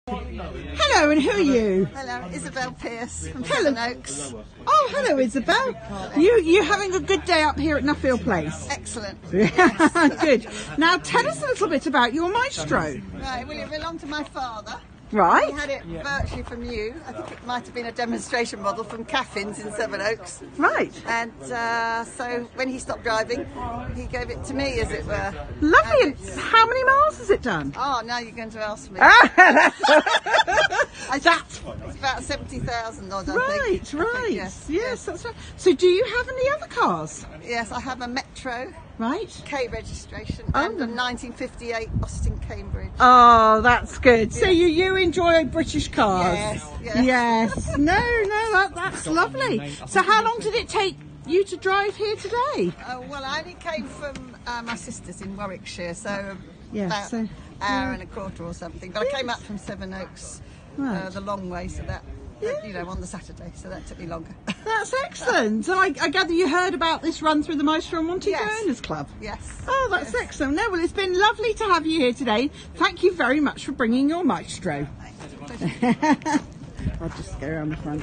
Hello, and who are you? Hello, Isobel Pearce from Seven Oaks. Oh, hello, Isobel. You're having a good day up here at Nuffield Place. Excellent. Good. Now, tell us a little bit about your Maestro. Right, well, it belonged to my father. Right. He had it virtually from you. I think it might have been a demonstration model from Caffin's in Seven Oaks. Right. And so when he stopped driving, he gave it to me, as it were. Lovely. And how many miles has it done? Oh, now you're going to ask me. That's It's about 70,000 odd, I right, think. right. Yes, That's right. So do you have any other cars? Yes, I have a Metro, Right. K registration, and a 1958 Austin Cambridge. Oh, that's good. So you enjoy British cars? Yes. Yes. No, that's lovely. So how long did it take you to drive here today? Well, I only came from my sister's in Warwickshire, so about an hour and a quarter or something. But I came up from Seven Oaks the long way, so that, on the Saturday, so that took me longer. That's excellent. And I gather you heard about this run through the Maestro and wanted Yes. Owners Club. Yes. Oh, that's excellent. No, well, it's been lovely to have you here today. Thank you very much for bringing your Maestro. Pleasure. I'll just go around the front.